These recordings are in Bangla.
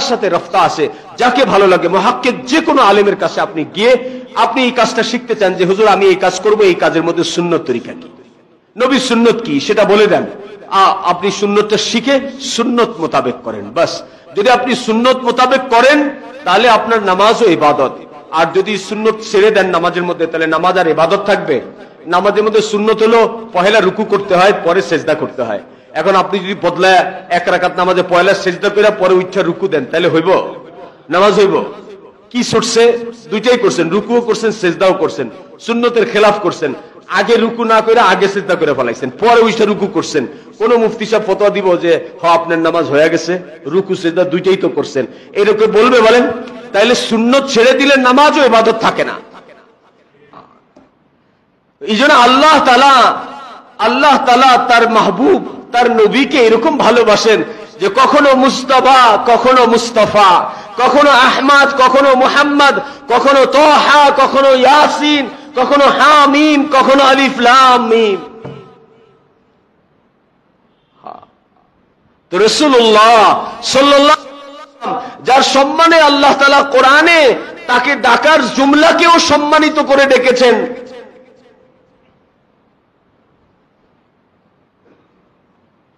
তার সাথে রফতা আছে। যাকে ভালো লাগে মুহাক্কিক যে কোনো আলেমের কাছে আপনি গিয়ে আপনি এই কাজটা শিখতে চান যে হুজুর আমি এই কাজ করব, এই কাজের মধ্যে সুন্নত তরিকা কি, নবীর সুন্নত কি সেটা বলে দেন। আপনি সুন্নতটা শিখে সুন্নত মোতাবেক করেন। বাস যদি আপনি সুন্নত মোতাবেক করেন তাহলে আপনার নামাজও ইবাদত। আর যদি সুন্নত ছেড়ে দেন নামাজের মধ্যে, তাহলে নামাজ আর ইবাদত থাকবে? নামাজের মধ্যে সুন্নত হলো পহেলা রুকু করতে হয়, পরে সেজদা করতে হয়। এখন আপনি যদি বদলায় এক রাকাত নামাজে পয়লা সেজদা করে পরে উচ্চা রুকু দেন, তাহলে হইব? নামাজ হইব? কি ছুটছে? দুইটাই করছেন, রুকুও করছেন সেজদাও করছেন, সুন্নতের খেলাফ করছেন। আগে রুকু না করে আগে সেজদা করে ফেলাইছেন, পরে উচ্চা রুকু করছেন। কোন মুফতি সাহেব ফতোয়া দিব যে আপনার নামাজ হয়ে গেছে, রুকু সেজদা দুইটাই তো করছেন, এরকম বলবে বলেন? তাইলে সুন্নত ছেড়ে দিলে নামাজও ইবাদত থাকে না। এই জন্য আল্লাহ তাআলা তার মাহবুব তার নবীকে এরকম ভালোবাসেন যে কখনো মুস্তাফা, কখনো মুস্তাফা, কখনো আহমদ, কখনো মুহাম্মদ, কখনো তাহা, কখনো ইয়াসিন, কখনো হামিম, কখনো আলিফ লাম মিম। তো রাসূলুল্লাহ সাল্লাল্লাহু আলাইহি ওয়াসাল্লাম যার সম্মানে আল্লাহ তাআলা কোরআনে তাকে ডাকার জুমলাকেও সম্মানিত করে ডেকেছেন।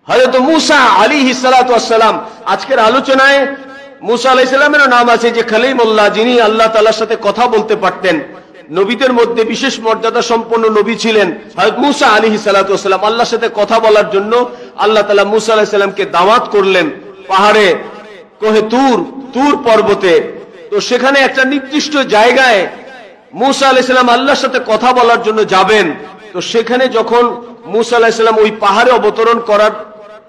হযরত মূসা আলাইহিস সালাতু ওয়াস সালাম, আজকের আলোচনায় মূসা আলাইহিস সালামের নাম আছে যে কালিমুল্লাহ, যিনি আল্লাহ তাআলার সাথে কথা বলতে পারতেন। নবীদের মধ্যে বিশেষ মর্যাদা সম্পন্ন নবী ছিলেন হযরত মূসা আলাইহিস সালাতু ওয়াস সালাম। আল্লাহর সাথে কথা বলার জন্য আল্লাহ তাআলা মূসা আলাইহিস সালামকে দাওয়াত করলেন পাহাড়ে, কোহে তুর পর্বতে। তো সেখানে একটা নির্দিষ্ট জায়গায় মূসা আলাইহিস সালাম আল্লাহর সাথে কথা বলার জন্য যাবেন। তো সেখানে যখন মূসা আলাইহিস সালাম ওই পাহাড়ে অবতরণ করার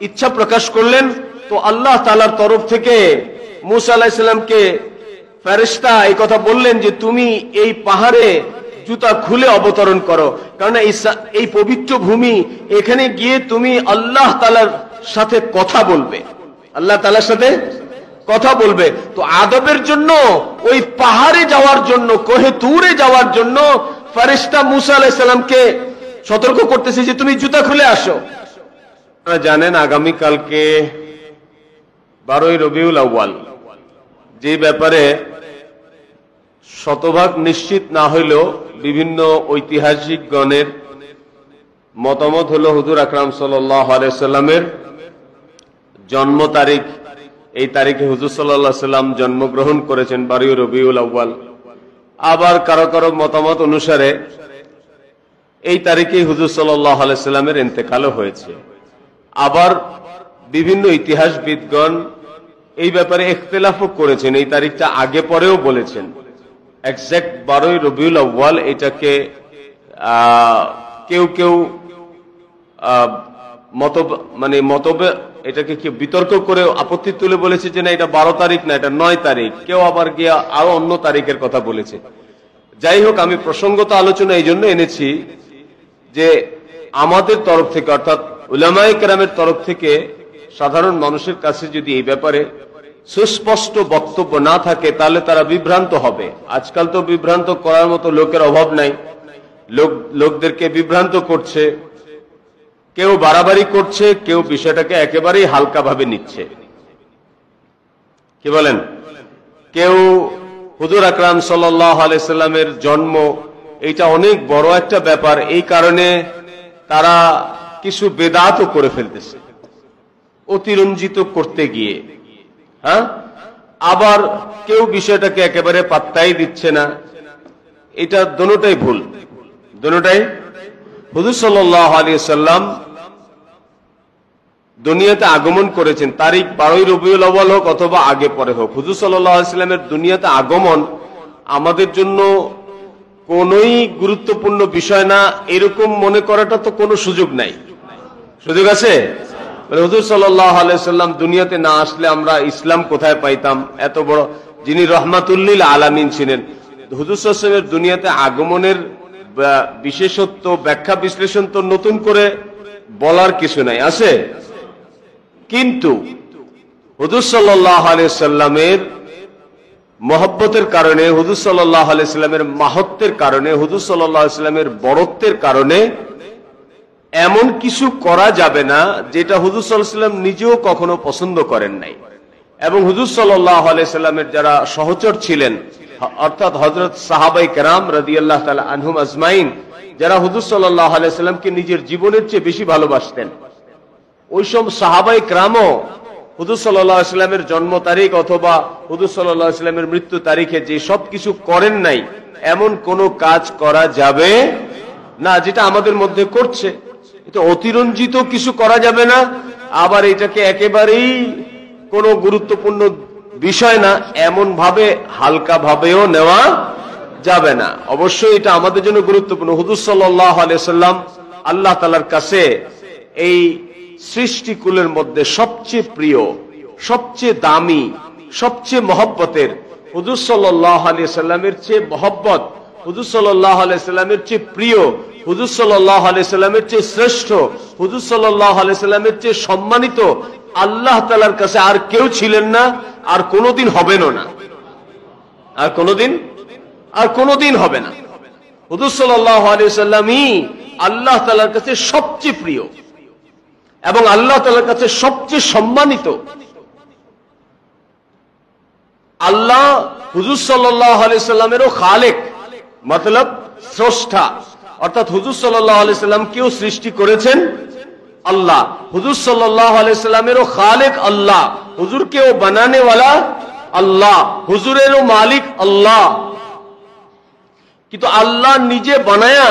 ইচ্ছা প্রকাশ করলেন, তো আল্লাহ তাআলার তরফ থেকে মূসা আলাইহিস সালামকে ফেরেশতা এই কথা বললেন যে তুমি এই পাহাড়ে জুতা খুলে অবতরণ করো, কারণ এই পবিত্র ভূমি, এখানে গিয়ে তুমি আল্লাহ তাআলার সাথে কথা বলবে, আল্লাহ তাআলার সাথে কথা বলবে। তো আদবের জন্য ওই পাহাড়ে যাওয়ার জন্য, কোহে তুরে যাওয়ার জন্য ফেরেশতা মূসা আলাইহিস সালামকে সতর্ক করতেছে যে তুমি জুতা খুলে আসো। আপনারা জানেন আগামী কালকে 12ই রবিউল আউয়াল, যে ব্যাপারে শতভাগ নিশ্চিত না হইলেও বিভিন্ন ঐতিহাসিক গণের মতামত হলো হুজুর আকরাম সাল্লাল্লাহু আলাইহি ওয়াসাল্লামের জন্ম তারিখ, এই তারিখে হুজুর সাল্লাল্লাহু আলাইহি ওয়াসাল্লাম জন্মগ্রহণ করেছেন 12ই রবিউল আউয়াল। আবার কারো কারো মতামত অনুসারে এই তারিখেই হুজুর সাল্লাল্লাহু আলাইহি ওয়াসাল্লামের ইন্তেকালও হয়েছে। আবার বিভিন্ন ইতিহাসবিদগণ এই ব্যাপারে ইখতিলাফও করেছেন, এই তারিখটা আগে পরেও বলেছেন। এক্সাক্ট 12ই রবিউল আউয়াল এটাকে কেউ কেউ এটাকে কি বিতর্ক করে আপত্তি তুলে বলেছে যে না এটা 12 তারিখ না, এটা 9 তারিখ। কেউ আবার গিয়া আরো অন্য তারিখের কথা বলেছে। যাই হোক, আমি প্রসঙ্গত আলোচনা এই জন্য এনেছি যে আমাদের তরফ থেকে, অর্থাৎ উলামায়ে কেরামের তরফ থেকে সাধারণ মানুষের কাছে যদি এই ব্যাপারে সুস্পষ্ট বক্তব্য না থাকে তাহলে তারা বিভ্রান্ত হবে। আজকাল তো বিভ্রান্ত করার মতো লোকের অভাব নাই, লোকদেরকে বিভ্রান্ত করছে, কেউ বাড়াবাড়ি করছে, কেউ বিষয়টাকে একেবারেই হালকাভাবে নিচ্ছে। কি বলেন? কেউ হুজুর আকরাম সাল্লাল্লাহু আলাইহি ওয়াসাল্লামের জন্ম, এইটা অনেক বড় একটা ব্যাপার, এই কারণে তারা কিছু বেদাতও করে ফেলতেছে অতিরঞ্জিত করতে গিয়ে। হ্যাঁ, আবার কেউ বিষয়টাকে একেবারে পাত্তাই দিচ্ছে না। এটা দোনোটাই ভুল, দোনোটাই। হুজুর সাল্লাল্লাহু আলাইহি ওয়াসাল্লাম দুনিয়াতে আগমন করেছেন, তারিখ 12ই রবিউল আউয়াল হোক অথবা আগে পরে হোক, হুজুর সাল্লাল্লাহু আলাইহি ওয়াসাল্লামের দুনিয়াতে আগমন আমাদের জন্য কোনই গুরুত্বপূর্ণ বিষয় না, এরকম মনে করাটা তো কোনো সুযোগ নাই। সুযোগ আছে? হুজুর সাল্লাল্লাহু আলাইহি ওয়াসাল্লাম দুনিয়াতে না আসলে আমরা ইসলাম কোথায় পাইতাম? এত বড় যিনি রহমাতুল্লিল আলামিন ছিলেন, হুজুর সাল্লাল্লাহু আলাইহি ওয়াসাল্লামের দুনিয়াতে আগমনের বিশেষত্ব ব্যাখ্যা বিশ্লেষণ তো নতুন করে বলার কিছু নাই, আছে। কিন্তু হুজুর সাল্লাল্লাহু আলাইহি ওয়াসাল্লামের মহব্বতের কারণে, হুজুর সাল্লাল্লাহু আলাইহি ওয়াসাল্লামের মাহাত্ম্যের কারণে, হুজুর সাল্লাল্লাহু আলাইহি ওয়াসাল্লামের বরত্বের কারণে এমন কিছু করা যাবে না যেটা হুজুর সাল্লাল্লাহু আলাইহি ওয়াসাল্লাম নিজেও কখনো পছন্দ করেন নাই। এবং হুজুর সাল্লাল্লাহু আলাইহি সাল্লামের যারা সহচর ছিলেন, অর্থাৎ হযরত সাহাবায়ে কেরাম রাদিয়াল্লাহু তাআলা আনহুম আজমাইন, যারা হুজুর সাল্লাল্লাহু আলাইহি সাল্লামকে নিজের জীবনের চেয়ে বেশি ভালোবাসতেন, ওই সব সাহাবায়ে কেরামও হুজুর সাল্লাল্লাহু আলাইহি সাল্লামের জন্ম তারিখ অথবা হুজুর সাল্লাল্লাহু আলাইহি সাল্লামের মৃত্যু তারিখে যে সব কিছু করেন নাই, এমন কোনো কাজ করা যাবে না যেটা আমাদের মধ্যে করছে। এটা অতিরঞ্জিত কিছু করা যাবে না, আবার এটাকে একেবারেই কোনো গুরুত্বপূর্ণ বিষয় না এমন ভাবে হালকা ভাবেও নেওয়া যাবে না। অবশ্যই এটা আমাদের জন্য গুরুত্বপূর্ণ। হুজুর সাল্লাল্লাহু আলাইহি সাল্লাম আল্লাহ তাআলার কাছে এই সৃষ্টিকুলের মধ্যে সবচেয়ে প্রিয়, সবচেয়ে দামি, সবচেয়ে মহব্বতের। হুজুর সাল্লাল্লাহু আলাইহি সাল্লামের চেয়ে মহব্বত, হুজুর সাল্লাল্লাহু আলাইহি সাল্লামের চেয়ে প্রিয়, হুজুর সাল্লাল্লাহু আলাইহি সাল্লামের চেয়ে শ্রেষ্ঠ, হুজুর সাল্লাল্লাহু আলাইহি সাল্লামের চেয়ে সম্মানিত আল্লাহ তাআলার কাছে আর কেউ ছিলেন না, আর কোনোদিন হবেনও না, আর কোনোদিন হবে না। হুজুর সাল্লাল্লাহু আলাইহি সাল্লামই আল্লাহ তাআলার কাছে সবচেয়ে প্রিয় এবং আল্লাহ তাআলার কাছে সবচেয়ে সম্মানিত। আল্লাহ হুজুর সাল্লাল্লাহু আলাইহি সাল্লামেরও খালেক, মতলব স্রষ্টা, অর্থাৎ হুজুর সাল্লাল্লাহু আলাইহি সাল্লামকেও সৃষ্টি করেছেন আল্লাহ। হুজুর সাল্লাল্লাহু আলাইহি সাল্লামেরও খালেক আল্লাহ, হুজুরকেও বানানে ওয়ালা আল্লাহ, হুজুরেরও মালিক আল্লাহ। কিন্তু আল্লাহ নিজে বানায়া,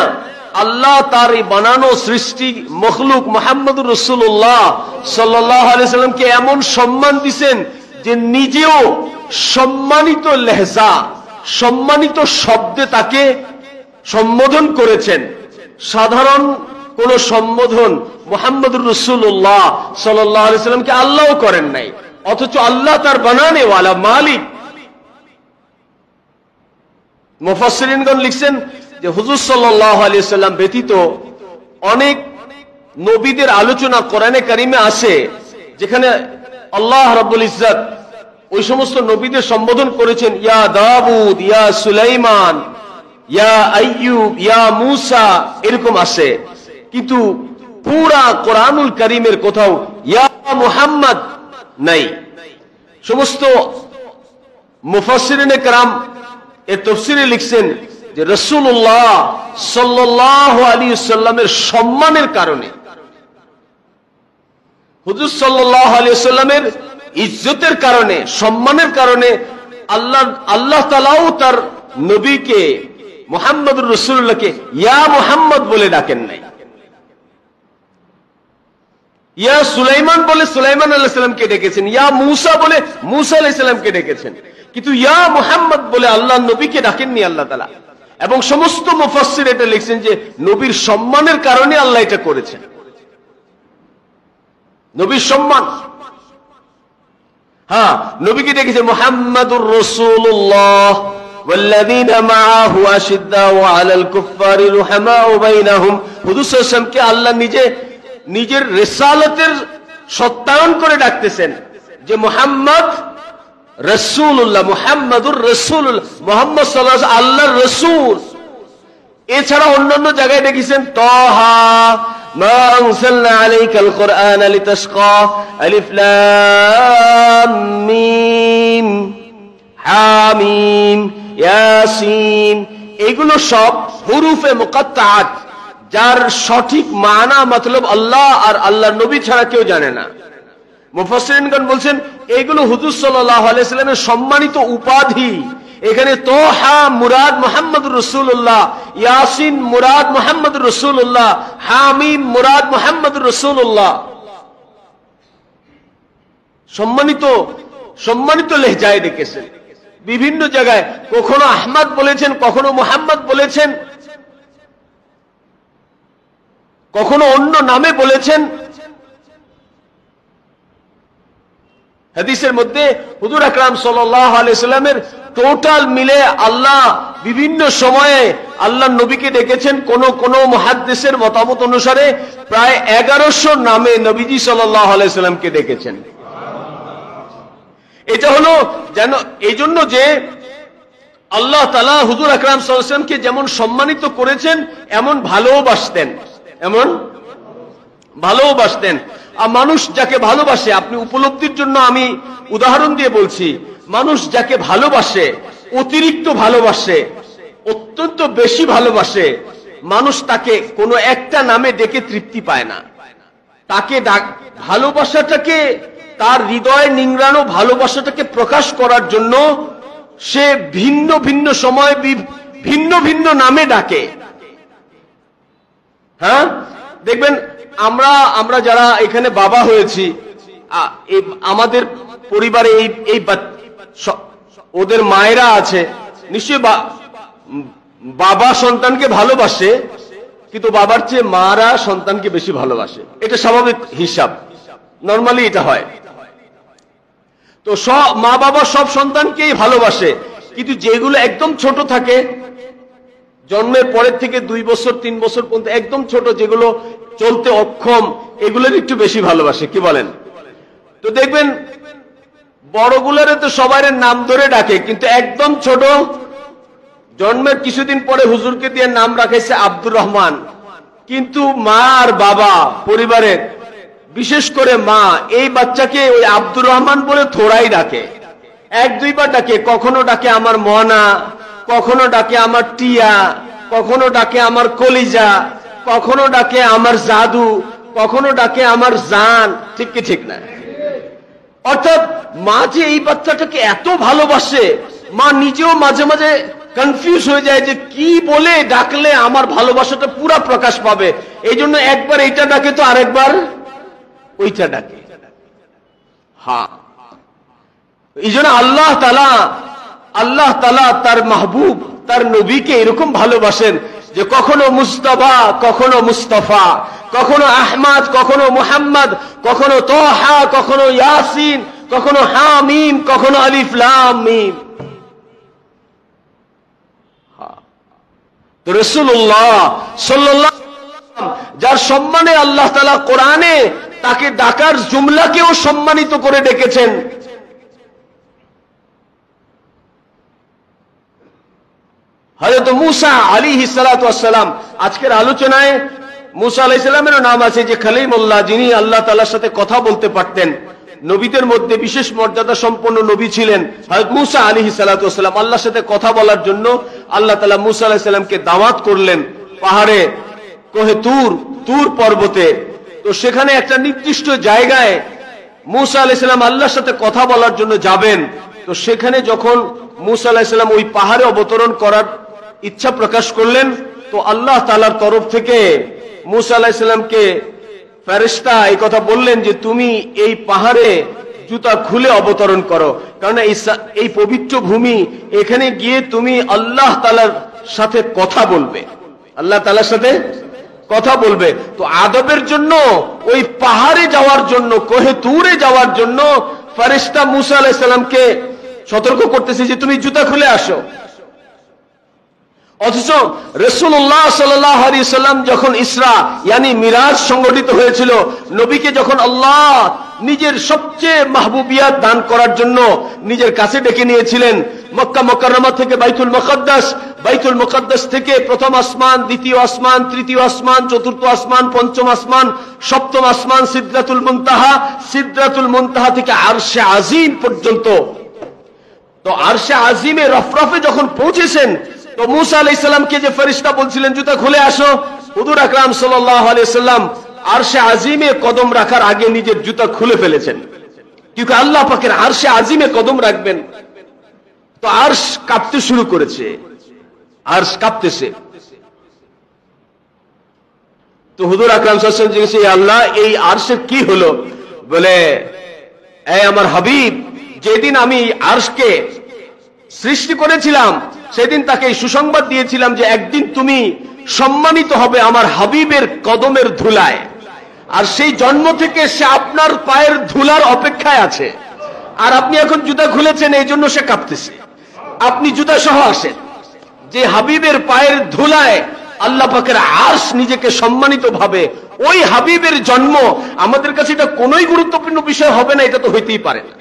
আল্লাহ তার এই বানানো সৃষ্টি মখলুক মুহাম্মদুর রাসূলুল্লাহ সাল্লাল্লাহু আলাইহি সাল্লামকে এমন সম্মান দিবেন যে নিজেও সম্মানিত লেহজা, সম্মানিত শব্দে তাকে সম্বোধন করেছেন। সাধারণ কোন সম্বোধন মুহাম্মদুর রাসূলুল্লাহ সাল্লাল্লাহু আলাইহি সাল্লামকে আল্লাহও করেন নাই, অথচ আল্লাহ তার বানানে ওয়ালা মালিক। মুফাসসিরিনগণ লিখছেন যে হুজুর সাল্লাল্লাহু আলাইহি সাল্লাম ব্যতীত অনেক নবীদের আলোচনা কোরআনে কারিমে আসে, যেখানে আল্লাহ রাব্বুল ইজ্জত ওই সমস্ত নবীদের সম্বোধন করেছেন ইয়া দাউদ, ইয়া সুলাইমান, ইয়া আইয়ুব, ইয়া মূসা, এরকম আসে। কিন্তু পুরা কোরআনুল কারীমের কোথাও ইয়া মুহাম্মদ নাই। সমস্ত মুফাসসিরিনে কেরাম এর তাফসীরে লিখছেন যে রাসূলুল্লাহ সাল্লাল্লাহু আলাইহি সাল্লামের সম্মানের কারণে, হুজুর সাল্লাল্লাহু আলাইহি সাল্লামের ইজ্জতের কারণে, সম্মানের কারণে আল্লাহ তাআলাও তার নবীকে মুহাম্মদুর রাসূলুল্লাহকে ইয়া মুহাম্মদ বলে ডাকেন নাই। ইয়া সুলাইমান বলে সুলাইমান আলাইহিস সালামকে ডেকেছেন, ইয়া মূসা বলে মূসা আলাইহিস সালামকে ডেকেছেন, কিন্তু ইয়া মুহাম্মদ বলে আল্লাহ নবীকে ডাকেননি আল্লাহ তাআলা। এবং সমস্ত মুফাসসির এটা লিখছেন যে নবীর সম্মানের কারণে আল্লাহ এটা করেছেন, নবীর সম্মান। হ্যাঁ, নবীকে ডেকেছে মুহাম্মাদুর রাসূলুল্লাহ ওয়াল্লাযীনা মাআহু আশিদ্দাউ আলাল কুফফারি রুহামাউ বাইনাহুম। হুজুর সাল্লাল্লাহু আলাইহি ওয়াসাল্লামকে আল্লাহ নিজের রিসালাতের সত্যায়ন করে ডাকতেছেন যে মুহাম্মদ রাসূলুল্লাহ, মুহাম্মাদুর রাসূলুল্লাহ, মুহাম্মদ সাল্লাল্লাহু আলাইহি ওয়াসাল্লাম আল্লাহর রাসূল। এছাড়া অন্যান্য জায়গায় দেখেছেন তাহা মা আনসালনা আলাইকাল কুরআনা লিতাশকা, আলিফ লাম মিম, হামিম, ইয়াসিন, এগুলো সব হুরুফে মুকাত্তাআত, যার সঠিক মানা মতলব আল্লাহ আর আল্লাহর নবী ছাড়া কেউ জানে না। মুফাসসিরিনগণ বলছেন এগুলো হুজুর সাল্লাল্লাহু আলাইহি সাল্লামের সম্মানিত উপাধি। এখানে তোহা মুরাদ মুহাম্মদুর রাসূলুল্লাহ, ইয়াসিন মুরাদ মুহাম্মদুর রাসূলুল্লাহ, হামিম মুরাদ মুহাম্মদুর রাসূলুল্লাহ। সম্মানিত লেহজায় ডেকেছেন বিভিন্ন জায়গায়, কখনো আহমদ বলেছেন, কখনো মুহাম্মদ বলেছেন, কখনো অন্য নামে বলেছেন। হাদিসের মধ্যে হুজুর আকরাম সাল্লাল্লাহু আলাইহি সাল্লামের টোটাল মিলে আল্লাহ বিভিন্ন সময়ে আল্লাহর নবীকে ডেকেছেন। কোন মুহাদ্দিসের মতামত অনুসারে প্রায় 1100 নামে নবীজি সাল্লাল্লাহু আলাইহি সাল্লামকে ডেকেছেন। এটা হলো যেন এই জন্য যে আল্লাহ তাআলা হুজুর আকরাম সাল্লাল্লাহু আলাইহি সাল্লামকে যেমন সম্মানিত করেছেন, এমন ভালোবাসতেন। মানুষ যাকে ভালোবাসে, আপনি উপলব্ধির জন্য আমি উদাহরণ দিয়ে বলছি, মানুষ যাকে ভালোবাসে, অতিরিক্ত ভালোবাসে, অত্যন্ত বেশি ভালোবাসে, মানুষ তাকে কোনো একটা নামে ডেকে তৃপ্তি পায় না। তাকে ভালোবাসাটাকে, তার হৃদয়ে নিংড়ানো ভালোবাসাটাকে প্রকাশ করার জন্য সে ভিন্ন ভিন্ন সময় ভিন্ন ভিন্ন নামে ডাকে। হ্যাঁ, দেখবেন আমরা যারা এখানে বাবা হয়েছি, আমাদের পরিবারে এই ওদের মায়েরা আছে, নিশ্চয়ই বাবা সন্তানকে ভালোবাসে, কিন্তু বাবার চেয়ে মারা সন্তানকে বেশি ভালোবাসে। এটা স্বাভাবিক হিসাব, নর্মালি এটা হয়। তো মা বাবা সব সন্তানকেই ভালোবাসে, কিন্তু যেগুলো একদম ছোট থাকে, জন্মের পরের থেকে 2 বছর 3 বছর পর্যন্ত একদম ছোট, যেগুলো চলতে অক্ষম, এগুলোর একটু বেশি ভালোবাসে। কি বলেন? তো দেখবেন বড়গুলোরে তো সবাই নাম ধরে ডাকে, কিন্তু একদম ছোট, জন্মের কিছুদিন পরে হুজুরকে দিয়ে নাম রাখাইছে আব্দুর রহমান, কিন্তু মা আর বাবা পরিবারের, বিশেষ করে মা, এই বাচ্চাকে ওই আব্দুর রহমান বলে থোড়াই ডাকে, 1-2 বার ডাকে। কখনো ডাকে আমার মনা, কখনো ডাকে আমার টিয়া, কখনো ডাকে আমার কলিজা, কখনো ডাকে আমার জাদু, কখনো ডাকে আমার জান। ঠিক কি ঠিক না? অর্থাৎ মা যে এই বাচ্চাটাকে এত ভালোবাসে, মা নিজেও মাঝে মাঝে কনফিউজ হয়ে যায় যে কি বলে ডাকলে আমার ভালোবাসাটা পুরা প্রকাশ পাবে। এই জন্য একবার এইটা ডাকে তো আরেকবার ওইটা ডাকে। হ্যাঁ, এই জন্য আল্লাহ তাআলা তার মাহবুব, তার নবীকে এরকম ভালোবাসেন যে কখনো মুস্তাফা, কখনো মুস্তাফা, কখনো আহমদ, কখনো মুহাম্মদ, কখনো তোহা, কখনো ইয়াসিন, কখনো হামিম, কখনো আলিফ লাম মিম। তো রাসূলুল্লাহ সাল্লাল্লাহু আলাইহি ওয়াসাল্লাম, যার সম্মানে আল্লাহ তাআলা কোরআনে তাকে ডাকার জুমলাকেও সম্মানিত করে ডেকেছেন। হযরত মূসা আলাইহিস সালাতু ওয়াস সালাম, আজকের আলোচনায় মূসা আলাইহিস সালামের নাম আছে যে কালিমুল্লাহ, যিনি আল্লাহ তাআলার সাথে কথা বলতে পারতেন। নবীদের মধ্যে বিশেষ মর্যাদা সম্পন্ন নবী ছিলেন হযরত মূসা আলাইহিস সালাতু ওয়াস সালাম। আল্লাহর সাথে কথা বলার জন্য আল্লাহ তাআলা মূসা আলাইহিস সালামকে দাওয়াত করলেন পাহাড়ে, কোহে তুর পর্বতে। তো সেখানে একটা নির্দিষ্ট জায়গায় মূসা আলাইহিস সালাম আল্লাহর সাথে কথা বলার জন্য যাবেন। তো সেখানে যখন মূসা আলাইহিস সালাম ওই পাহাড়ে অবতরণ করার ইচ্ছা প্রকাশ করলেন, তো আল্লাহ তাআলার তরফ থেকে মূসা আলাইহিস সালামকে ফেরেশতা এই কথা বললেন যে তুমি এই পাহাড়ে জুতা খুলে অবতরণ করো, কারণ এই পবিত্র ভূমি, এখানে গিয়ে তুমি আল্লাহ তাআলার সাথে কথা বলবে, আল্লাহ তাআলার সাথে কথা বলবে। তো আদবের জন্য ওই পাহাড়ে যাওয়ার জন্য, কোহে তুরে যাওয়ার জন্য ফেরেশতা মূসা আলাইহিস সালামকে সতর্ক করতেছে যে তুমি জুতা খুলে আসো। অথচ রাসূলুল্লাহ সাল্লাল্লাহু আলাইহি সাল্লাম যখন ইসরা ইয়ানি মিরাজ সংগঠিত হয়েছিল, নবীকে যখন আল্লাহ নিজের সবচেয়ে মাহবুবিয়াত দান করার জন্য নিজের কাছে ডেকে নিয়েছিলেন, মক্কা মুকাররমা থেকে বাইতুল মুকাদ্দাস, বাইতুল মুকাদ্দাস থেকে প্রথম আসমান, দ্বিতীয় আসমান, তৃতীয় আসমান, চতুর্থ আসমান, পঞ্চম আসমান, সপ্তম আসমান, সিদরাতুল মুনতাহা, সিদরাতুল মুনতাহা থেকে আরশে আজিম পর্যন্ত। তো আরশে আজিমে রফরফে যখন পৌঁছেছেন, তো মূসা আলাইহিস সালামকে যে ফেরেশতা বলছিলেন জুতা খুলে আসো, হুজুর আকরাম সাল্লাল্লাহু আলাইহি সাল্লাম আরশে আজিমে কদম রাখার আগে নিজের জুতা খুলে ফেলেছেন, কিন্তু আল্লাহ পাকের আরশে আজিমে কদম রাখবেন। তো আরশ কাঁপতে শুরু করেছে, আরশ কাঁপতেছে। তো হুজুর আকরাম সাল্লাল্লাহু আলাইহি ওয়াসাল্লাম জিজ্ঞেস, আল্লাহ এই আরশের কি হলো? বলে, এই আমার হাবিব, যেদিন আমি আরশকে সৃষ্টি করেছিলাম সেদিন তাকে সুসংবাদ দিয়েছিলাম যে একদিন তুমি সম্মানিত হবে আমার হাবিবের কদমের ধুলায়, আর সেই জন্ম থেকে সে আপনার পায়ের ধুলার অপেক্ষায় আছে। আর আপনি এখন জুতা খুলেছেন, এই জন্য সে কাঁপতেছে। আপনি জুতা সহ আসেন, যে হাবিবের পায়ের ধুলায় আল্লাহ পাকের আরশ নিজেকে সম্মানিত ভাবে। ওই হাবিবের জন্ম আমাদের কাছে এটা কোনোই গুরুত্বপূর্ণ বিষয় হবে না, এটা তো হইতেই পারে না,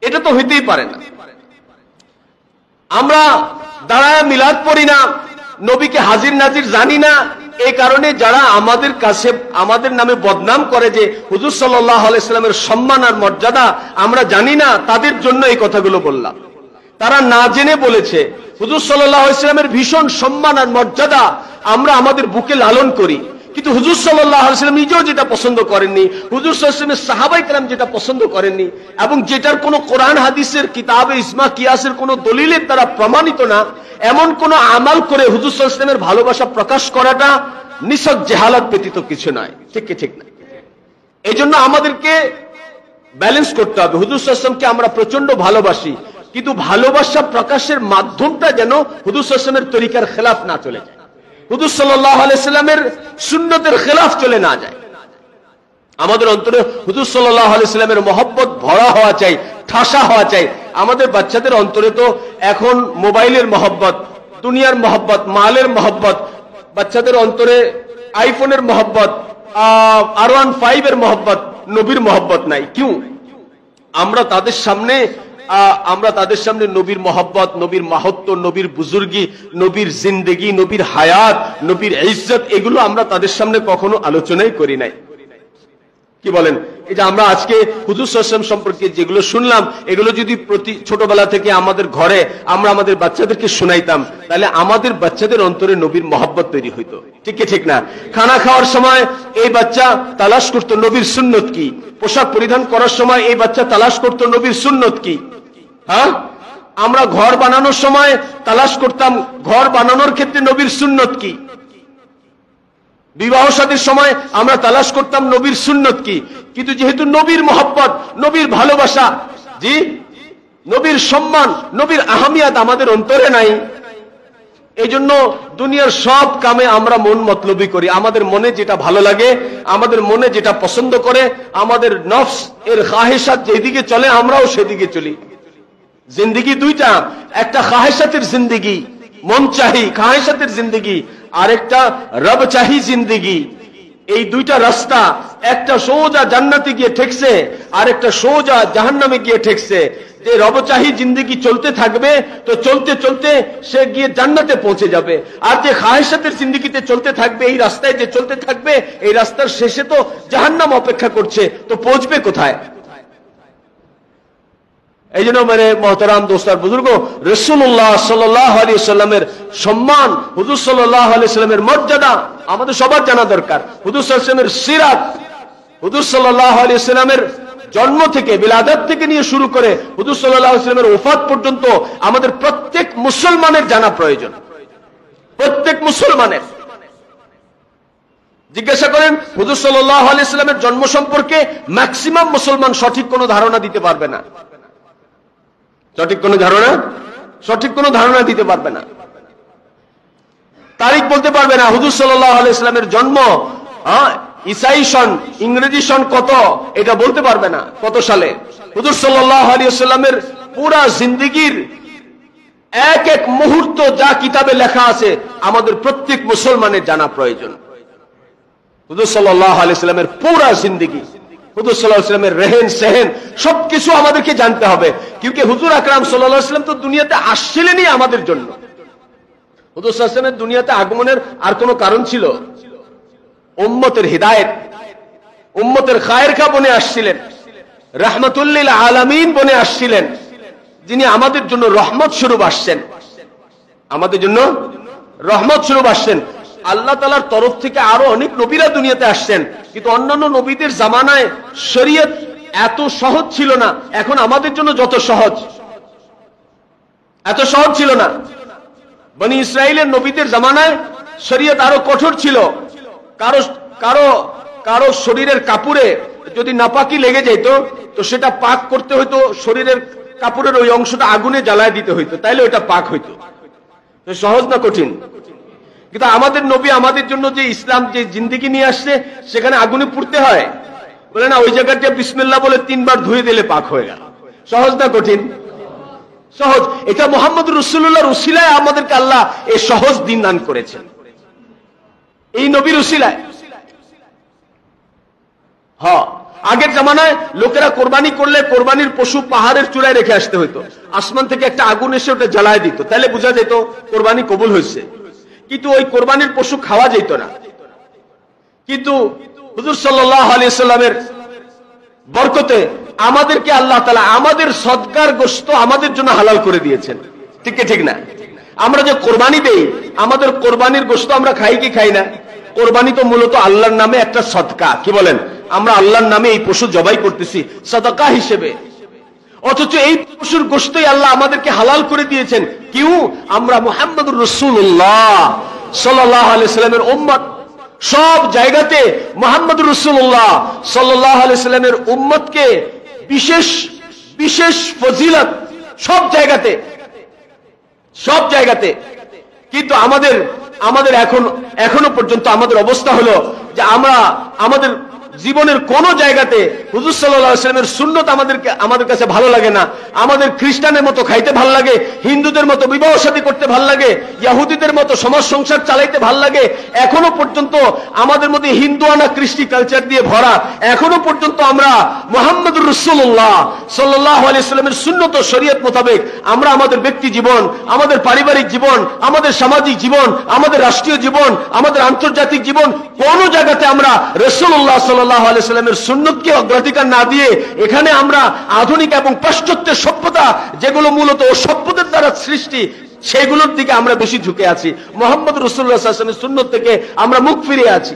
এটা তো হইতেই পারে না। আমরা দাঁড়ায় মিলাদ পড়ি না, নবীকে হাজির নাজির জানি না, এই কারণে যারা আমাদের কাছে আমাদের নামে বদনাম করে যে হুজুর সাল্লাল্লাহু আলাইহি সাল্লামের সম্মান আর মর্যাদা আমরা জানি না, তাদের জন্য এই কথাগুলো বললাম। তারা না জেনে বলেছে। হুজুর সাল্লাল্লাহু আলাইহি সাল্লামের ভীষণ সম্মান আর মর্যাদা আমরা আমাদের বুকে লালন করি, কিন্তু হুজুর সাল্লাল্লাহু আলাইহি সাল্লাম নিজেও যেটা পছন্দ করেননি, হুজুর সাল্লাল্লাহু আলাইহি ওয়াসাল্লামের সাহাবায়ে কেরাম যেটা পছন্দ করেননি, এবং যেটার কোনো কোরআন হাদিসের কিতাবে ইজমা কিয়াসের কোনো দলিলের দ্বারা প্রমাণিত না, এমন কোন আমাল করে হুজুর সাল্লাল্লাহু আলাইহি ওয়াসাল্লামের ভালোবাসা প্রকাশ করাটা নিছক জাহালাত ব্যতীত কিছু নয়। ঠিক কি ঠিক না? এই জন্য আমাদেরকে ব্যালেন্স করতে হবে। হুজুর সাল্লাল্লাহু আলাইহি ওয়াসাল্লামকে আমরা প্রচন্ড ভালোবাসি, কিন্তু ভালোবাসা প্রকাশের মাধ্যমটা যেন হুজুর সাল্লাল্লাহু আলাইহি ওয়াসাল্লামের তরিকার খেলাফ না চলে যায়, হুজুর সাল্লাল্লাহু আলাইহি সাল্লামের সুন্নতের খেলাফ চলে না যায়। আমাদের অন্তরে হুজুর সাল্লাল্লাহু আলাইহি সাল্লামের মহব্বত ভরা হওয়া চাই, ঠাসা হওয়া চাই। আমাদের বাচ্চাদের অন্তরে তো এখন মোবাইলের মহব্বত, দুনিয়ার মহব্বত, মালের মহব্বত, বাচ্চাদের অন্তরে আইফোনের মহব্বত, R15 এর মহব্বত, নবীর মহব্বত নাই। কিউ? আমরা তাদের সামনে নবীর মহব্বত, নবীর মাহাত্ম্য, নবীর বুজুর্গি, নবীর জিন্দেগি, নবীর হায়াত, নবীর ইজ্জত, এগুলো আমরা তাদের সামনে কখনো আলোচনাই করি নাই। কি বলেন? এই যে আমরা আজকে হুজুর সাল্লাল্লাহু আলাইহি ওয়াসাল্লাম সম্পর্কে যেগুলো শুনলাম, এগুলো যদি প্রতি ছোটবেলা থেকে আমাদের ঘরে আমরা আমাদের বাচ্চাদেরকে শোনাইতাম, তাহলে আমাদের বাচ্চাদের অন্তরে নবীর মহব্বত তৈরি হইতো। ঠিক কি ঠিক না? খানা খাওয়ার সময় এই বাচ্চা তালাশ করতো নবীর সুন্নত কি, পোশাক পরিধান করার সময় এই বাচ্চা তালাশ করতো নবীর সুন্নত কি। হ্যাঁ, আমরা ঘর বানানোর সময় তালাশ করতাম ঘর বানানোর ক্ষেত্রে নবীর সুন্নত কি। বিবাহ শাদীর সময় আমরা তালাশ করতাম নবীর সুন্নত কি। কিন্তু যেহেতু নবীর মহব্বত, নবীর ভালোবাসা, জি, নবীর সম্মান, নবীর আহমিয়াত আমাদের অন্তরে নাই, এই জন্য দুনিয়ার সব কামে আমরা মন মতলবি করি। আমাদের মনে যেটা ভালো লাগে, আমাদের মনে যেটা পছন্দ করে, আমাদের নফস এর খাহেসাত যেদিকে চলে আমরাও সেদিকে চলি। জিন্দেগি দুইটা, একটা খাহেসাতের জিন্দেগি, মন চাহি খাহেসাতের জিন্দেগি, আরেকটা রব চাহি জিন্দেগি। এই দুইটা রাস্তা, একটা সোজা জান্নাতে গিয়ে ঠেকছে, আরেকটা সোজা জাহান্নামে গিয়ে ঠেকছে। যে রবচাহি জিন্দেগি চলতে থাকবে, তো চলতে চলতে সে গিয়ে জান্নাতে পৌঁছে যাবে। আর যে খাহেসাতের জিন্দেগিতে চলতে থাকবে, এই রাস্তায় যে চলতে থাকবে, এই রাস্তার শেষে তো জাহান্নাম অপেক্ষা করছে, তো পৌঁছবে কোথায়? এই জন্য মানে মহতারাম দোস্তার বুজুর্গ, রাসূলুল্লাহ সাল্লাল্লাহু আলাইহি সাল্লামের সম্মান, হুজুর সাল্লাল্লাহু আলাইহি সাল্লামের মর্যাদা আমাদের সবার জানা দরকার। হুজুর সাল্লাল্লাহু আলাইহি সাল্লামের সিরাত, হুজুর সাল্লাল্লাহু আলাইহি সাল্লামের জন্ম থেকে, বিলাদত থেকে নিয়ে শুরু করে হুজুর সাল্লাল্লাহু আলাইহি সাল্লামের ওফাত পর্যন্ত আমাদের প্রত্যেক মুসলমানের জানা প্রয়োজন। প্রত্যেক মুসলমানের। জিজ্ঞাসা করেন হুজুর সাল্লাল্লাহু আলাইহি সাল্লামের জন্ম সম্পর্কে ম্যাক্সিমাম মুসলমান সঠিক কোনো ধারণা দিতে পারবে না। সঠিক কোনো ধারণা দিতে পারবে না। তারিখ বলতে পারবে না। হুজুর সাল্লাল্লাহু আলাইহি সাল্লামের জন্ম ঈসাই সন, ইংরেজি সন কত, এটা বলতে পারবে না কত সালে। হুজুর সাল্লাল্লাহু আলাইহি সাল্লামের পুরা জিন্দেগির এক এক মুহূর্ত যা কিতাবে লেখা আছে আমাদের প্রত্যেক মুসলমানের জানা প্রয়োজন। হুজুর সাল্লাল্লাহু আলাইহি সাল্লামের পুরা জিন্দেগি, হুজুর সাল্লাল্লাহু আলাইহি সাল্লামের রেহেন সেহেন সবকিছু আমাদেরকে জানতে হবে। কিন্তু হুজুর আকরাম সাল্লাল্লাহু আলাইহি সাল্লাম তো দুনিয়াতে আসছিলেনই আমাদের জন্য। হুজুর সাল্লাল্লাহু আলাইহি সাল্লামের দুনিয়াতে আগমনের আর কোনো কারণ ছিল? উম্মতের হিদায়াত, উম্মতের খায়রখা বনে আসছিলেন, রাহমাতুল লিল আলামিন বনে আসছিলেন, যিনি আমাদের জন্য রহমত স্বরূপ আসছেন, আমাদের জন্য রহমত স্বরূপ আসছেন। আল্লাহ তাআলার তরফ থেকে আরো অনেক নবীরা দুনিয়াতে আসছেন, কিন্তু অন্যান্য নবীদের জামানায় শরীয়ত এত সহজ ছিল না। এখন আমাদের জন্য যত সহজ, এত সহজ ছিল না। বনি ইসরাইলের নবীদের জামানায় শরীয়ত আরো কঠোর ছিল। কারো শরীরের কাপড়ে যদি নাপাকি লেগে যেত, তো সেটা পাক করতে হইতো, শরীরের কাপড়ের ওই অংশটা আগুনে জ্বালায় দিতে হইতো, তাইলে ওইটা পাক হইতো। সহজ না কঠিন? কিন্তু আমাদের নবী আমাদের জন্য যে ইসলাম, যে জিন্দেগি নিয়ে আসছে, সেখানে আগুনে পুড়তে হয়? বলে না, ওই জায়গাটা বিসমিল্লাহ বলে 3 বার ধুয়ে দিলে পাক হয়ে গেল। সহজ না কঠিন? সহজ। এটা মুহাম্মদ রাসূলুল্লাহর উসিলায় আমাদেরকে আল্লাহ এই সহজ দিন দান করেছেন, এই নবীর উসিলায়। হ্যাঁ, আগের জামানায় লোকেরা কোরবানি করলে কোরবানির পশু পাহাড়ের চূড়ায় রেখে আসতে হইতো, আসমান থেকে একটা আগুন এসে ওটা জ্বালায় দিত, তাহলে বোঝা যেত কোরবানি কবুল হয়েছে। কিন্তু ওই কোরবানির পশু খাওয়া যেত না। কিন্তু হুজুর সাল্লাল্লাহু আলাইহি সাল্লামের বরকতে আমাদেরকে আল্লাহ তাআলা আমাদের সদকার গোশত আমাদের জন্য হালাল করে দিয়েছেন। ঠিক কি ঠিক না? আমরা যে কোরবানি দেই, আমাদের কোরবানির গোশত আমরা খাই কি খাই না? কোরবানি তো মূলত আল্লাহর নামে একটা সদকা। কি বলেন? আমরা আল্লাহর নামে এই পশু জবাই করতেছি সদকা হিসেবে, অথচ এই পশুর গোশতই আল্লাহ আমাদেরকে হালাল করে দিয়েছেন। কিউ? আমরা মুহাম্মদুর রাসূলুল্লাহ সাল্লাল্লাহু আলাইহি সাল্লামের উম্মত। সব জায়গাতে মুহাম্মদুর রাসূলুল্লাহ সাল্লাল্লাহু আলাইহি সাল্লামের উম্মতকে বিশেষ বিশেষ ফজিলত সব জায়গাতে, সব জায়গাতে। কিন্তু আমাদের এখনো পর্যন্ত আমাদের অবস্থা হলো যে আমরা আমাদের জীবনের কোন জায়গাতে হুজুর সাল্লাল্লাহু আলাইহি ওয়াসাল্লামের সুন্নত আমাদের কাছে ভালো লাগে না। আমাদের খ্রিস্টানের মতো খাইতে ভালো লাগে, হিন্দুদের মতো বিবাহ শাদী করতে ভালো লাগে, ইহুদিদের মতো সমাজ সংসার চালাইতে ভালো লাগে। এখনো পর্যন্ত আমাদের মধ্যে হিন্দুয়ানা কৃষ্টি কালচার দিয়ে ভরা। এখনো পর্যন্ত আমরা মুহাম্মদুর রাসূলুল্লাহ সাল্লাল্লাহু আলাইহি ওয়াসাল্লামের সুন্নত ও শরীয়ত মোতাবেক আমরা আমাদের ব্যক্তি জীবন, আমাদের পারিবারিক জীবন, আমাদের সামাজিক জীবন, আমাদের রাষ্ট্রীয় জীবন, আমাদের আন্তর্জাতিক জীবন, কোন জায়গাতে আমরা রাসূলুল্লাহ সাল্লাল্লাহু আলাইহি ওয়াসাল্লামের সুন্নতকে অগ্রাধিকার না দিয়ে এখানে আমরা আধুনিক এবং পাশ্চাত্যের সভ্যতা, যেগুলো মূলত ও সভ্যতার দ্বারা সৃষ্টি, সেগুলোর দিকে আমরা বেশি ঝুঁকে আছি। মুহাম্মদ রাসূলুল্লাহ সাল্লাল্লাহু আলাইহি ওয়াসাল্লামের সুন্নত থেকে আমরা মুখ ফিরিয়ে আছি।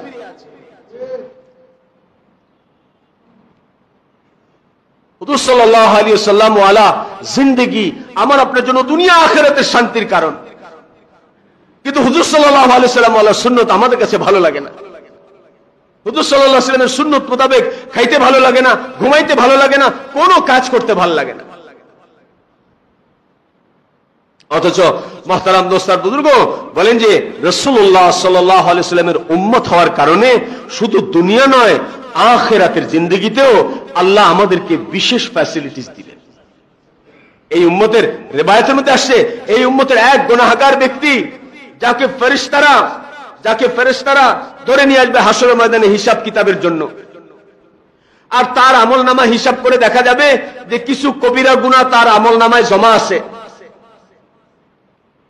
হুজুর সাল্লাল্লাহু আলাইহি ওয়াসাল্লাম ওয়ালা জিন্দেগি আমার আপনার জন্য দুনিয়া আখিরাতের শান্তির কারণ। কিন্তু হুজুর সাল্লাল্লাহু আলাইহি ওয়াসাল্লাম ওয়ালা সুন্নত আমাদের কাছে ভালো লাগে না। হুজুর সাল্লাল্লাহু আলাইহি ওয়াসাল্লামের সুন্নত মোতাবেক খাইতে ভালো লাগে না, ঘুমাইতে ভালো লাগে না, কোনো কাজ করতে ভালো লাগে না। অথচ মুহতারাম দোস্তার বুজুর্গ বলেন যে রাসূলুল্লাহ সাল্লাল্লাহু আলাইহি ওয়াসাল্লামের উম্মত হওয়ার কারণে শুধু দুনিয়া নয়, আখিরাতের জিন্দেগিতেও আল্লাহ আমাদেরকে বিশেষ ফ্যাসিলিটিস দিলেন। এই উম্মতের রিওয়ায়াতের মধ্যে আসছে, এই উম্মতের এক গুনাহগার ব্যক্তি যাকে ফেরেশতারা ধরে নিয়ে আসবে হাসরের ময়দানে হিসাব কিতাবের জন্য। আর তার আমলনামা হিসাব করে দেখা যাবে যে কিছু কবিরা গুনাহ তার আমলনামায় জমা আছে।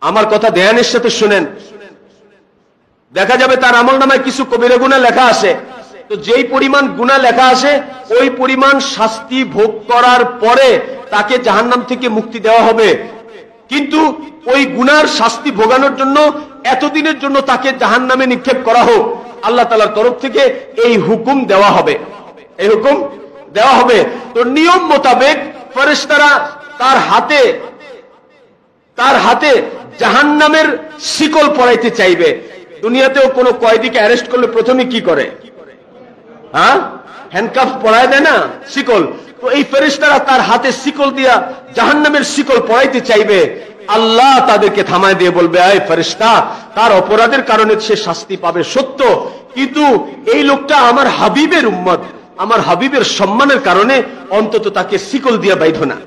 আমার কথা ধ্যানের সাথে শুনেন, দেখা যাবে তার আমলনামায় কিছু কবিরা গুনাহ লেখা আছে। তো যেই পরিমাণ গুনাহ লেখা আছে ওই পরিমাণ শাস্তি ভোগ করার পরে তাকে জাহান্নাম থেকে মুক্তি দেওয়া হবে। কিন্তু ওই গুনার শাস্তি ভোগানোর জন্য এতদিনের জন্য তাকে জাহান্নামে নিক্ষেপ করা হোক, আল্লাহ তাআলার তরফ থেকে এই হুকুম দেওয়া হবে। এই হুকুম দেওয়া হবে। তো নিয়ম মোতাবেক ফেরেশতারা তার হাতে জাহান্নামের শিকল পরাইতে চাইবে। দুনিয়াতেও কোনো কয়েদিকে অ্যারেস্ট করলে প্রথমে কি করে? হ্যান্ডকাফ পরায় দেয় না, শিকল। তো এই ফেরেশতারা তার হাতে শিকল দিয়া জাহান্নামের শিকল পরাইতে চাইবে। আল্লাহ তাদেরকে থামায় দিয়ে বলবে, এই ফেরেশতা, তার অপরাধের কারণে সে শাস্তি পাবে সত্য, কিন্তু এই লোকটা আমার হাবিবের উম্মত, আমার হাবিবের সম্মানের কারণে অন্তত তাকে শিকল দিয়া বাইধো না।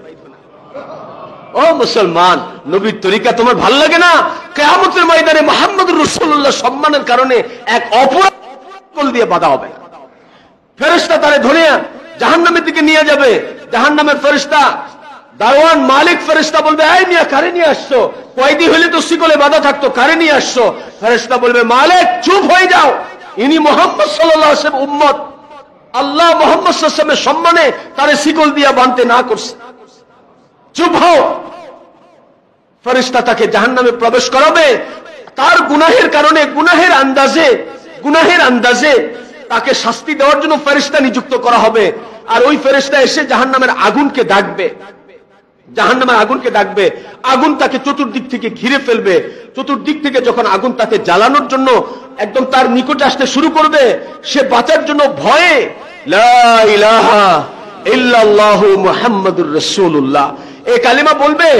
ও মুসলমান, নবীর তরিকা তোমার ভাল লাগে না? কিয়ামতের ময়দানে মুহাম্মদুর রাসূলুল্লাহ সম্মানের কারণে এক অপরাধ শিকল দিয়ে বাঁধা হবে না। ফেরেশতা তারে ধরে জাহান্নামের দিকে নিয়ে যাবে। জাহান্নামের ফেরেশতা, দারওয়ান মালিক ফেরেশতা বলবে, এই মিয়া কারে নিয়ে আসছো? কয়েদি হলে তো শিকলে বাঁধা থাকতো, কারে নিয়ে আসছো? ফেরেশতা বলবে, মালিক চুপ হয়ে যাও, ইনি মুহাম্মদ সাল্লাল্লাহু আলাইহি ওয়াসাল্লামের উম্মত। আল্লাহ মুহাম্মদ সাল্লাল্লাহু আলাইহি ওয়াসাল্লামের সম্মানে তারে শিকল দিয়া বাঁধতে না করছে, চুপ হও। ফেরেশতা তাকে জাহান্নামে প্রবেশ করাবে। তার গুনাহের কারণে গুনাহের আন্দাজে তাকে শাস্তি দেওয়ার জন্য ফেরেশতা নিযুক্ত করা হবে। আর ওই ফেরেশতা এসে জাহান্নামের আগুনকে ডাকবে, আগুন তাকে চতুর্দিক থেকে ঘিরে ফেলবে। চতুর্দিক থেকে যখন আগুন তাকে জ্বালানোর জন্য একদম তার নিকটে আসতে শুরু করবে, সে বাঁচার জন্য ভয়ে লা ইলাহা ইল্লাল্লাহু মুহাম্মাদুর রাসূলুল্লাহ এই কালিমা বলবে,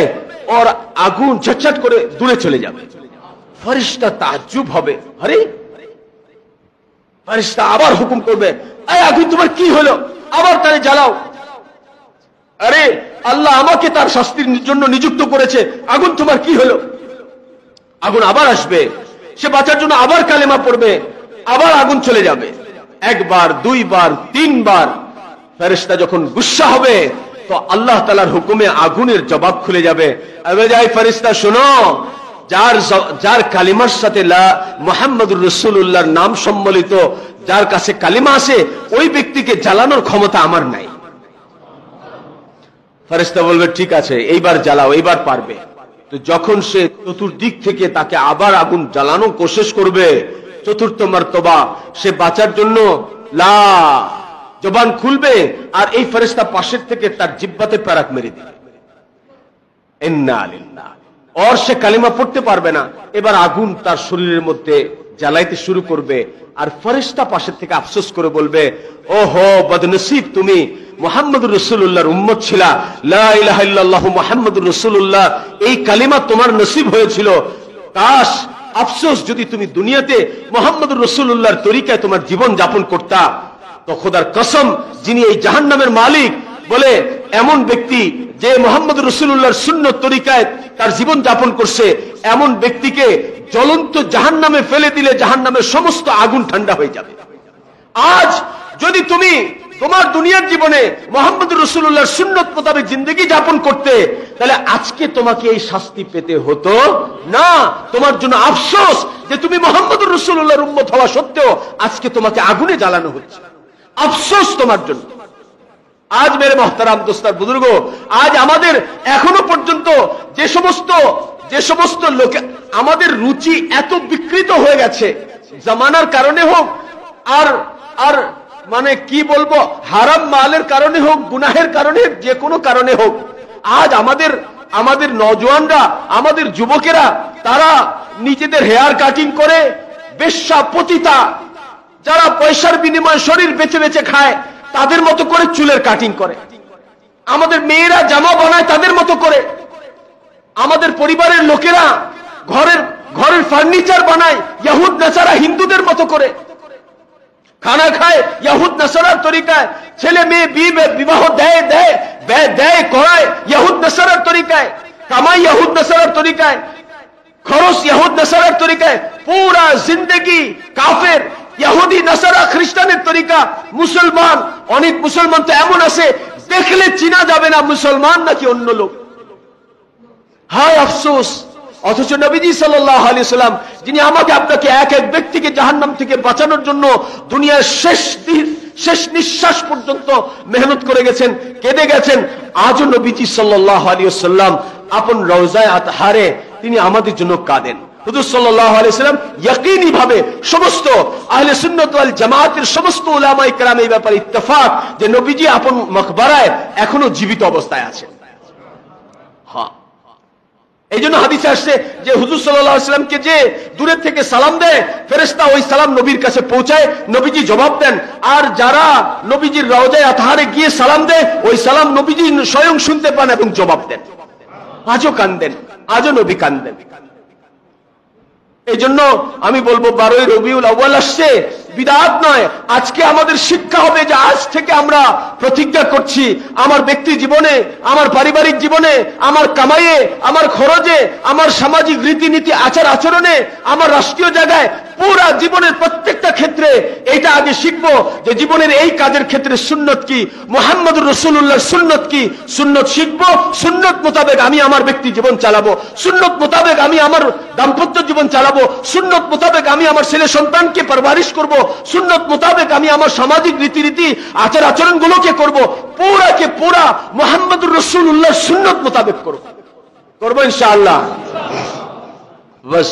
और আগুন ঝটঝট করে দূরে চলে যাবে। ফেরেশতা তাজ্জুব হবে, আরে ফেরেশতা আবার হুকুম করবে, এই আগুন তোমার কি হলো? আবার তারে জ্বালাও। আরে আল্লাহ আমাকে তার শাস্তির জন্য নিযুক্ত করেছে, আগুন তোমার কি হলো? আগুন আবার আসবে, সে বাঁচার জন্য আবার কালেমা পড়বে, আবার আগুন চলে যাবে। একবার, দুইবার, তিনবার। ফেরেশতা যখন গুসসা হবে তো আল্লাহ তাআলার হুকুমে আগুনের জবাব খুলে যাবে। এবার যাই ফেরেশতা শোনো, যার কালিমার সাথে মুহাম্মদুর রাসূলুল্লাহর নাম সম্বলিত যার কাছে কালিমা আছে, ওই ব্যক্তিকে জ্বালানোর ক্ষমতা আমার নাই। ফেরেশতা বলবে ঠিক আছে, এইবার জ্বালাও, এইবার পারবে। তো যখন সে চতুর্দিক থেকে তাকে আবার আগুন জ্বালানো কোশিশ করবে, চতুর্থ মারতবা সে বাঁচার জন্য লা জবান খুলবে, আর এই ফেরেশতা পাশের থেকে তার জিহ্বাতে প্যারাক মেরে দিবে। ইন্না লিল্লাহ। আর সে কালিমা পড়তে পারবে না। এবার আগুন তার শরীরের মধ্যে জ্বালাইতে শুরু করবে, আর ফেরেশতা পাশের থেকে আফসোস করে বলবে, ওহো বদনসিব, তুমি মুহাম্মদুর রাসূলুল্লাহর উম্মত ছিলা, লা ইলাহা ইল্লাল্লাহু মুহাম্মাদুর রাসূলুল্লাহ, এই কালিমা তোমার নসিব হয়েছিল। কাশ, আফসোস যদি তুমি দুনিয়াতে মুহাম্মদুর রাসূলুল্লাহর তরিকায় তোমার জীবন যাপন করতা। তো খোদার কসম, যিনি এই জাহান্নামের মালিক, বলে এমন ব্যক্তি যে মুহাম্মদুর রাসূলুল্লাহর সুন্নত তরিকায় তার জীবন যাপন করছে, এমন ব্যক্তিকে জ্বলন্ত জাহান্নামে ফেলে দিলে জাহান্নামের সমস্ত আগুন ঠান্ডা হয়ে যাবে। আজ যদি তুমি তোমার দুনিয়ার জীবনে মুহাম্মদুর রাসূলুল্লাহর সুন্নত মোতাবেক জিন্দেগি যাপন করতে, তাহলে আজকে তোমাকে এই শাস্তি পেতে হতো না। তোমার জন্য আফসোস যে তুমি মুহাম্মদুর রাসূলুল্লাহর উম্মত হওয়া সত্ত্বেও আজকে তোমাকে আগুনে জ্বালানো হচ্ছে। আফসোস তোমার জন্য। আজ মেরে মোহতারাম দোস্তার বুজুর্গ, আজ আমাদের এখনো পর্যন্ত যে সমস্ত লোকে আমাদের রুচি এত বিকৃত হয়ে গেছে, জামানার কারণে হোক আর মানে কি বলবো, হারাম মালের কারণে হোক, গুনাহের কারণে, যে কোনো কারণে হোক, আজ আমাদের নওজওয়ানরা, আমাদের যুবকেরা, তারা নিজেদের হেয়ার কাটিং করে, বেশ্যা পতিতা যারা পয়সার বিনিময়ে শরীর বেচে বেচে খায়, তাদের মতো করে চুলের কাটিং করে। আমাদের মেয়েরা জামা বানায় তাদের মতো করে। আমাদের পরিবারের লোকেরা ঘরের ফার্নিচার বানায় ইহুদ নাসারা হিন্দুদের মতো করে। খানা খায় ইহুদ নাসারার তরিকায়, ছেলে মেয়ে বিবাহ দেয় করায় ইহুদ নাসারার তরিকায়, কামাই ইহুদ নাসারার তরিকায়, খরচ ইহুদ নাসারার তরিকায়, পুরা জিন্দেগি কাফের ইহুদি নাসারা খ্রিস্টানের তরিকা। মুসলমান, অনেক মুসলমান তো এমন আছে দেখলে চিনা যাবে না মুসলমান নাকি অন্য লোক। হায় আফসোস। অথচ নবীজি সাল্লাল্লাহু আলাইহি সাল্লাম, যিনি আমাকে আপনাকে এক এক ব্যক্তিকে জাহান্নাম থেকে বাঁচানোর জন্য দুনিয়ার শেষ নিঃশ্বাস পর্যন্ত মেহনত করে গেছেন, কেঁদে গেছেন, আজও নবীজি সাল্লাল্লাহু আলাইহি সাল্লাম আপন রওজায়ে আতহারে তিনি আমাদের জন্য কাঁদেন। হুজুর সাল্লাল্লাহু আলাইহি সাল্লাম ইয়াকিনী ভাবে সমস্ত আহলে সুন্নাত ওয়াল জামাতের সমস্ত উলামায়ে কেরাম এই ব্যাপারে ইত্তেফাক যে নবীজি আপন মকবরায় এখনো জীবিত অবস্থায় আছেন। হ্যাঁ, এই জন্য হাদিসে আসছে যে হুজুর সাল্লাল্লাহু আলাইহি সাল্লামকে যে দূরের থেকে সালাম দেয়, ফেরেশতা ওই সালাম নবীর কাছে পৌঁছায়, নবীজি জবাব দেন। আর যারা নবীজির রওজায়ে আতহারে গিয়ে সালাম দেয়, ওই সালাম নবীজি স্বয়ং শুনতে পান এবং জবাব দেন। আজও কান্দেন, আজও নবী কান্দেন। এই জন্য আমি বলবো 12ই রবিউল আউয়াল আসছে, বিদআত নয়। আজকে আমাদের শিক্ষা হবে যে আজ থেকে আমরা প্রতিজ্ঞা করছি, আমার ব্যক্তি জীবনে, আমার পারিবারিক জীবনে, আমার কামাইয়ে, আমার খরচে, আমার সামাজিক রীতিনীতি, আচার আচরণে, আমার রাষ্ট্রীয় জায়গায়, পুরা জীবনের প্রত্যেকটা ক্ষেত্রে এটা আগে শিখবো যে জীবনের এই কাজের ক্ষেত্রে সুন্নত কি, মুহাম্মদুর রাসূলুল্লাহর সুন্নত কি। সুন্নত শিখবো, সুন্নত মোতাবেক আমি আমার ব্যক্তি জীবন চালাবো, সুন্নত মোতাবেক আমি আমার দাম্পত্য জীবন চালাবো, সুন্নত মোতাবেক আমি আমার ছেলে সন্তানকে পরবারিশ করব, সুন্নত মোতাবেক আমি আমার সামাজিক রীতিনীতি আচার আচরণগুলোকে করব, পুরাকে পুরা মুহাম্মদুর রাসূলুল্লাহর সুন্নত মোতাবেক করব ইনশাআল্লাহ। বাস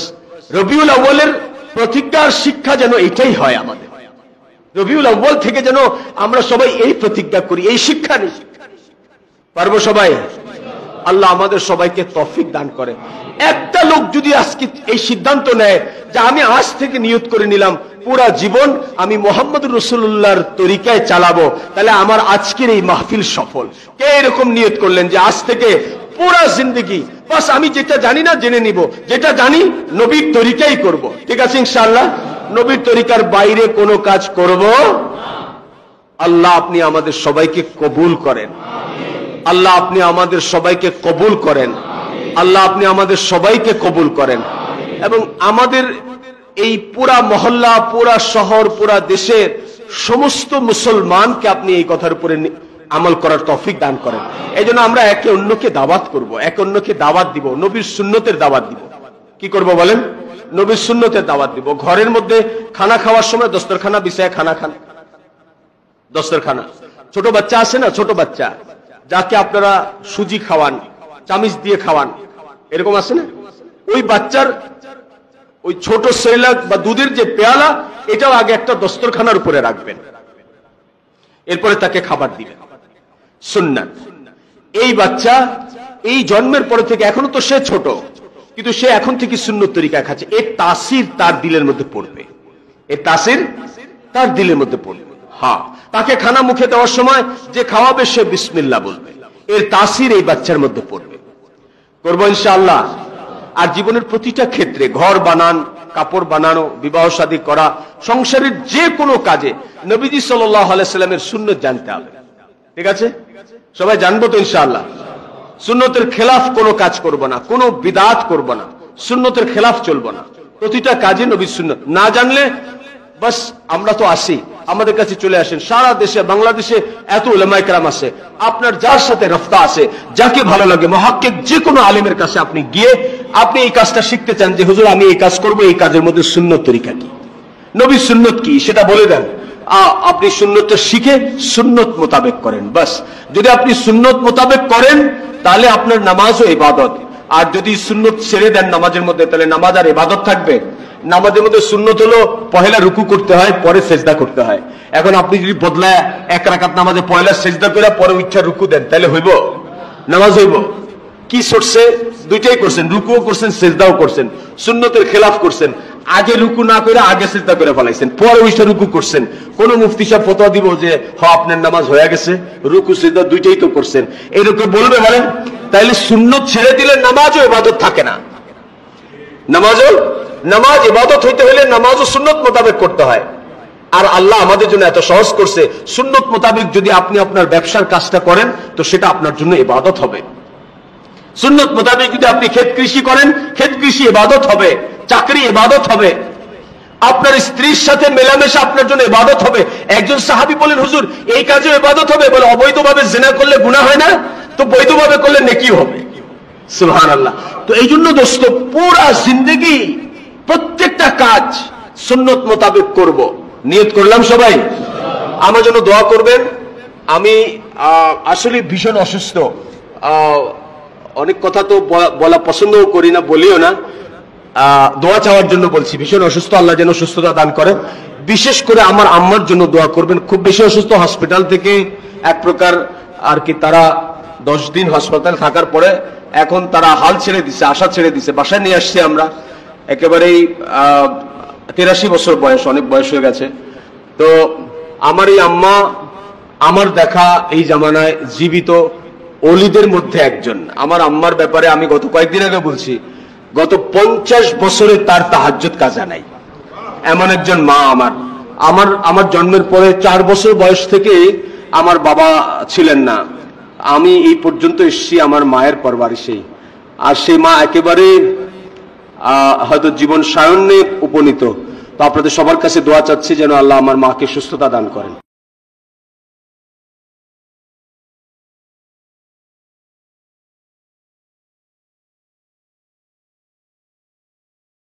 রবিউল আউয়ালের প্রতিজ্ঞার শিক্ষা যেন এটাই হয় আমাদের। রবিউল আউয়াল থেকে যেন আমরা সবাই এই প্রতিজ্ঞা করি, এই শিক্ষা নিই। পারবো সবাই? আল্লাহ আমাদের সবাইকে তৌফিক দান করে। একটা লোক যদি আজকে এই সিদ্ধান্ত নেয় যে আমি আজ থেকে নিয়ত করে নিলাম পুরা জীবন আমি মুহাম্মদুর রাসূলুল্লাহর তরিকায় চালাবো, তাহলে আমার আজকের এই মাহফিল সফল। কে এরকম নিয়ত করলেন যে আজ থেকে পুরা জিন্দেগি বাস আমি যেটা জানি না জেনে নিব, যেটা জানি নবীর তরিকাই করব। ঠিক আছে ইনশাআল্লাহ? নবীর তরিকার বাইরে কোনো কাজ করব আল্লাহ আপনি আমাদের সবাইকে কবুল করেন। আল্লাহ আপনি আমাদের সবাইকে কবুল করেন। আল্লাহ আপনি আমাদের সবাইকে কবুল করেন এবং আমাদের এই পুরা মহল্লা, পুরা শহর, পুরা দেশের সমস্ত মুসলমানকে আপনি এই কথার উপরে আমল করার তৌফিক দান করেন। এই জন্য আমরা একে অন্যকে দাওয়াত করব, একে অন্যকে দাওয়াত দিব, নবীর সুন্নতের দাওয়াত দিব। কি করব বলেন? নবীর সুন্নতের দাওয়াত দিব। ঘরের মধ্যে খানা খাওয়ার সময় দস্তরখানা বিছায় খানা খান, দস্তরখানা। ছোট বাচ্চা আছে না, ছোট বাচ্চা যাকে আপনারা সুজি খাওয়ান, চামিচ দিয়ে খাওয়ান, এরকম আছে না? ওই বাচ্চার ওই ছোট সেরেলাক বা দুধের যে পেয়ালা, এটাও আগে একটা দস্তরখানার উপরে রাখবেন, এরপরে তাকে খাবার দিবেন। সুন্নাত। এই বাচ্চা এই জন্মের পরে থেকে, এখনো তো সে ছোট, কিন্তু সে এখন থেকে সুন্নত তরিকায় খাচ্ছে। এর তাসির তার দিলের মধ্যে পড়বে, এর তাসির তার দিলের মধ্যে পড়বে। হ্যাঁ, তাকে খানা মুখে দেওয়ার সময় যে খাওয়াবে সে বিসমিল্লাহ বলবে, এর তাসির এই বাচ্চার মধ্যে পড়বে। করবো ইনশাআল্লাহ। আর জীবনের প্রতিটা ক্ষেত্রে, ঘর বানান, কাপড় বানানো, বিবাহ শাদী করা, সংসারের যে কোনো কাজে নবীজি সাল্লাল্লাহু আলাইহি সাল্লামের সুন্নত জানতে হবে। ঠিক আছে? সবাই জানবো তো ইনশাআল্লাহ। সুন্নতের খেলাফ কোনো কাজ করব না, কোনো বিদআত করব না, সুন্নতের খেলাফ চলবো না। প্রতিটা কাজে নবীর সুন্নত না জানলে বাস আমরা তো আসি, আমাদের কাছে চলে আসেন। সারা দেশে, বাংলাদেশে এত উলামায়ে কেরাম আছে, আপনার যার সাথে রফতা আছে, যাকে ভালো লাগে, মুহাক্কিক যে কোনো আলেমের কাছে আপনি গিয়ে আপনি এই কাজটা শিখতে চান যে হুজুর আমি এই কাজ করব, এই কাজের মধ্যে সুন্নত তরিকা কি, নবীর সুন্নত কি সেটা বলে দেন। আপনি সুন্নতটা শিখে সুন্নত মোতাবেক করেন। বাস যদি আপনি সুন্নত মোতাবেক করেন তাহলে আপনার নামাজও ইবাদত। আর যদি সুন্নত ছেড়ে দেন নামাজের মধ্যে, তাহলে নামাজ আর ইবাদত থাকবে? নামাজের মধ্যে সুন্নত হলো পহেলা রুকু করতে হয়, পরে সেজদা করতে হয়। এখন আপনি যদি বদলায় এক রাকাত নামাজে পয়লা সেজদা করে পরে ইচ্ছা রুকু দেন, তাহলে হইব? নামাজ হইব? কি সরছে? দুইটাই করছেন, রুকুও করছেন, সেজদাও করছেন, সুন্নতের খেলাফ করছেন। আগে রুকু না করে আগে সেজদা করে ফেলাইছেন, পরে ওইটা রুকু করছেন। কোন মুফতি সাহেব ফতোয়া দিব যে আপনার নামাজ হয়ে গেছে, রুকু সেজদা দুইটাই তো করছেন, এরকম বলবে বলেন? তাইলে সুন্নত ছেড়ে দিলে নামাজও ইবাদত থাকে না। নামাজ ইবাদত হইতে হলে নামাজও সুন্নত মোতাবেক করতে হয়। আর আল্লাহ আমাদের জন্য এত সহজ করছে, সুন্নত মোতাবেক যদি আপনি আপনার ব্যবসার কাজটা করেন তো সেটা আপনার জন্য ইবাদত হবে। সুন্নত মোতাবেক যদি আপনি ক্ষেত কৃষি করেন, ক্ষেত কৃষি ইবাদত হবে, চাকরি ইবাদত হবে। আপনার স্ত্রীর সাথে মেলামেশা আপনার জন্য ইবাদত হবে। একজন সাহাবী বলেন হুজুর এই কাজে ইবাদত হবে? বলে অবৈধভাবে জিনা করলে গুনাহ হয় না, তো বৈধভাবে করলে নেকি হবে। সুবহানাল্লাহ। তো এই জন্য দোস্ত, পুরা জিন্দেগি প্রত্যেকটা কাজ সুন্নত মোতাবেক করব, নিয়ত করলাম সবাই। আমার জন্য দোয়া করবেন। আমি আসলে ভীষণ অসুস্থ, অনেক কথা তো বলা পছন্দও করি না, বলিও না, দোয়া চাওয়ার জন্য বলছি। ভীষণ অসুস্থ, আল্লাহ যেন সুস্থতা দান করেন। বিশেষ করে আমার আম্মার জন্য দোয়া করবেন। খুব বেশি অসুস্থ, হসপিটাল থেকে এক প্রকার আর কি, তারা 10 দিন হাসপাতাল থাকার পরে এখন তারা হাল ছেড়ে দিছে, আশা ছেড়ে দিছে। বাসায় নিয়ে আসছি আমরা, একেবারেই 83 বছর বয়স, অনেক বয়স হয়ে গেছে। তো আমার এই আম্মা আমার দেখা এই জামানায় জীবিত ওলিদের মধ্যে একজন। আমার আম্মার ব্যাপারে আমি গত কয়েকদিন আগে বলছি, গত 50 বছরে তার তাহাজ্জুদ কাজা নাই, এমন একজন মা আমার জন্মের পরে 4 বছর বয়স থেকে আমার বাবা ছিলেন না। আমি এই পর্যন্ত এসেছি আমার মায়ের পরবারিশেই। আর সেই মা একেবারে হয়তো জীবন সায়ন্যে উপনীত। তো আপনাদের সবার কাছে দোয়া চাচ্ছি যেন আল্লাহ আমার মাকে সুস্থতা দান করেন।